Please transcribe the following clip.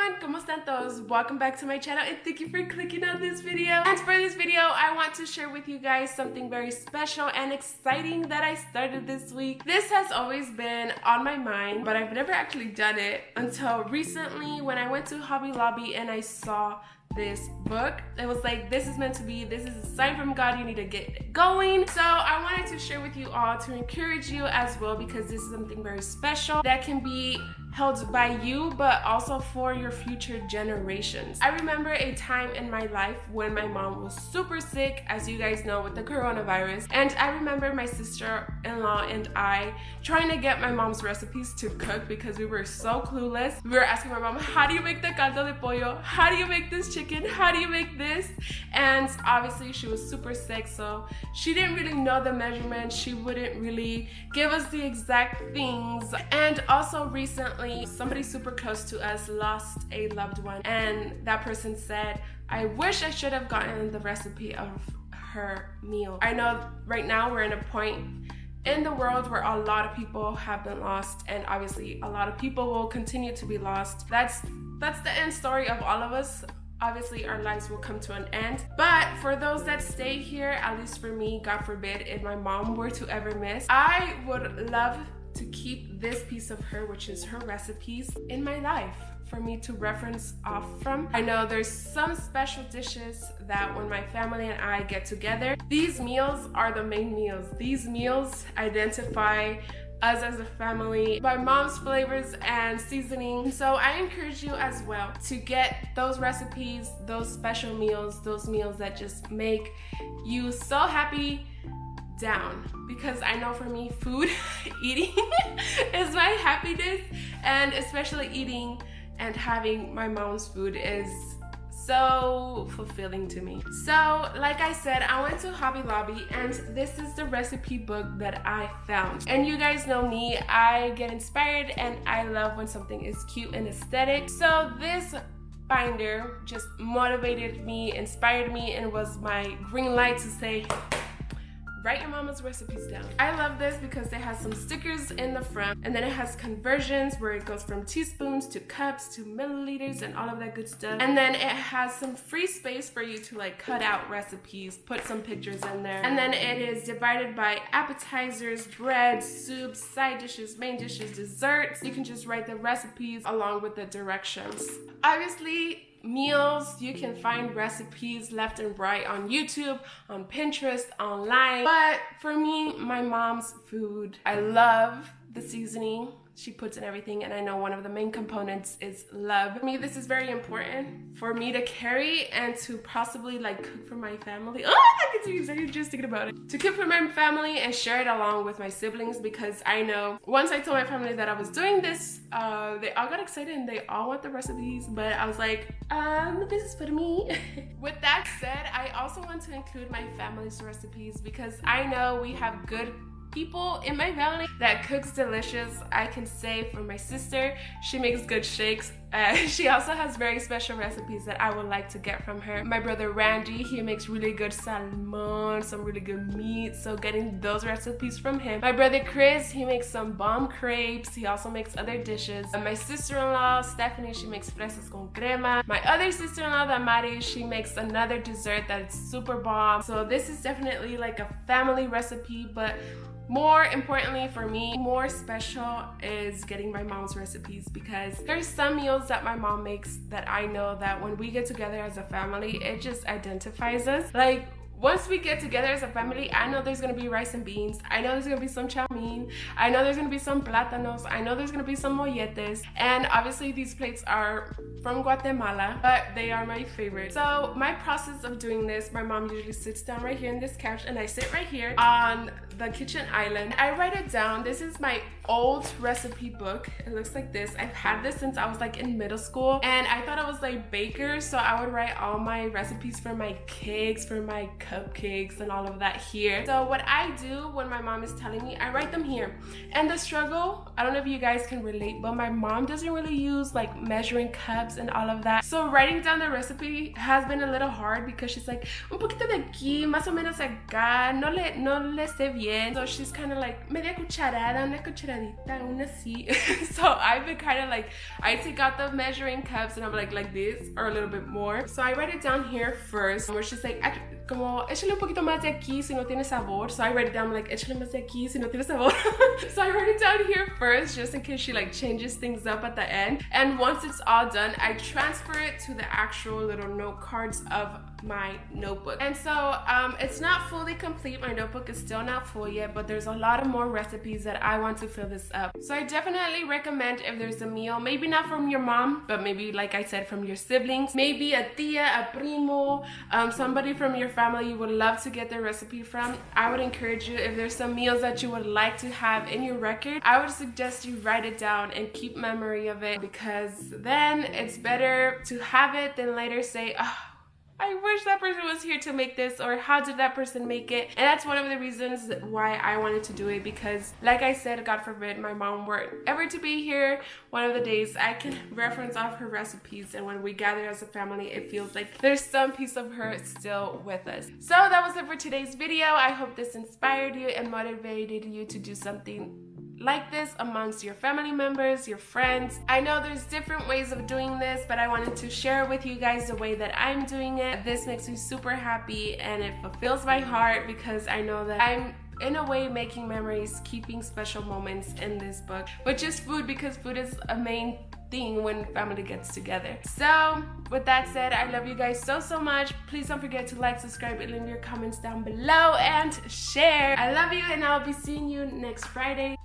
everyone, ¿cómo están todos? Welcome back to my channel and thank you for clicking on this video. And for this video, I want to share with you guys something very special and exciting that I started this week. This has always been on my mind, but I've never actually done it until recently when I went to Hobby Lobby and I saw this book. It was like, this is meant to be, this is a sign from God, you need to get going. So I wanted to share with you all to encourage you as well, because this is something very special that can be held by you, but also for your future generations. I remember a time in my life when my mom was super sick, as you guys know, with the coronavirus. And I remember my sister-in-law and I trying to get my mom's recipes to cook because we were so clueless. We were asking my mom, how do you make the caldo de pollo? How do you make this chicken? How do you make this? And obviously she was super sick, so she didn't really know the measurements. She wouldn't really give us the exact things. And also recently, somebody super close to us lost a loved one, and that person said, I wish I should have gotten the recipe of her meal. I know right now we're in a point in the world where a lot of people have been lost, and obviously a lot of people will continue to be lost. That's the end story of all of us. Obviously our lives will come to an end, but for those that stay here, at least for me, God forbid, if my mom were to ever miss, I would love to keep this piece of her, which is her recipes, in my life for me to reference off from. I know there's some special dishes that when my family and I get together, these meals are the main meals. These meals identify us as a family, my mom's flavors and seasoning. So I encourage you as well to get those recipes, those special meals, those meals that just make you so happy down, because I know for me, food, eating is my happiness, and especially eating and having my mom's food is so fulfilling to me. So like I said, I went to Hobby Lobby and this is the recipe book that I found. And you guys know me, I get inspired and I love when something is cute and aesthetic. So this binder just motivated me, inspired me, and was my green light to say, write your mama's recipes down. I love this because it has some stickers in the front, and then it has conversions where it goes from teaspoons to cups to milliliters and all of that good stuff. And then it has some free space for you to like cut out recipes, put some pictures in there. And then it is divided by appetizers, bread, soups, side dishes, main dishes, desserts. You can just write the recipes along with the directions. Obviously, meals, you can find recipes left and right on YouTube, on Pinterest, online. But for me, my mom's food, I love the seasoning she puts in everything, and I know one of the main components is love. For me, this is very important for me to carry and to possibly like cook for my family. Oh, I get so excited just thinking about it. To cook for my family and share it along with my siblings, because I know once I told my family that I was doing this, they all got excited and they all want the recipes, but I was like, this is for me. With that said, I also want to include my family's recipes because I know we have good people in my family that cooks delicious. I can say for my sister, she makes good shakes. She also has very special recipes that I would like to get from her. My brother Randy, he makes really good salmon, some really good meat, so getting those recipes from him. My brother Chris, he makes some bomb crepes. He also makes other dishes. And my sister-in-law Stephanie, she makes fresas con crema. My other sister-in-law Damaris, she makes another dessert that's super bomb. So this is definitely like a family recipe, but more importantly for me, more special is getting my mom's recipes, because there's some meals that my mom makes that I know that when we get together as a family, it just identifies us. Like, once we get together as a family, I know there's gonna be rice and beans. I know there's gonna be some chow mein. I know there's gonna be some plátanos. I know there's gonna be some molletes. And obviously these plates are from Guatemala, but they are my favorite. So my process of doing this, my mom usually sits down right here in this couch and I sit right here on the kitchen island. I write it down. This is my old recipe book. It looks like this. I've had this since I was like in middle school, and I thought I was like baker, so I would write all my recipes for my cakes, for my cupcakes and all of that here. So what I do when my mom is telling me, I write them here. And the struggle, I don't know if you guys can relate, but my mom doesn't really use like measuring cups and all of that. So writing down the recipe has been a little hard because she's like, un poquito de aquí, más o menos acá, no le sé bien. So she's kind of like, media cucharada, una cucharadita, una así. So I've been kind of like, I take out the measuring cups and I'm like this or a little bit more. So I write it down here first, where she's like, como échale un poquito más de aquí si no tiene sabor. So I write it down like échale más de aquí si no tiene sabor. So I write it down here first just in case she like changes things up at the end. And once it's all done, I transfer it to the actual little note cards of my notebook. And so it's not fully complete. My notebook is still not full yet, but there's a lot of more recipes that I want to fill this up. So I definitely recommend if there's a meal, maybe not from your mom, but maybe like I said, from your siblings, maybe a tia, a primo, somebody from your family you would love to get the recipe from. I would encourage you, if there's some meals that you would like to have in your record, I would suggest you write it down and keep memory of it, because then it's better to have it than later say, oh, I wish that person was here to make this, or how did that person make it? And that's one of the reasons why I wanted to do it, because like I said, God forbid my mom were ever to be here one of the days, I can reference all of her recipes, and when we gather as a family, it feels like there's some piece of her still with us. So that was it for today's video. I hope this inspired you and motivated you to do something like this amongst your family members, your friends. I know there's different ways of doing this, but I wanted to share with you guys the way that I'm doing it. This makes me super happy and it fulfills my heart, because I know that I'm in a way making memories, keeping special moments in this book, which is food, because food is a main thing when family gets together. So with that said, I love you guys so much. Please don't forget to like, subscribe, and leave your comments down below and share. I love you, and I'll be seeing you next Friday.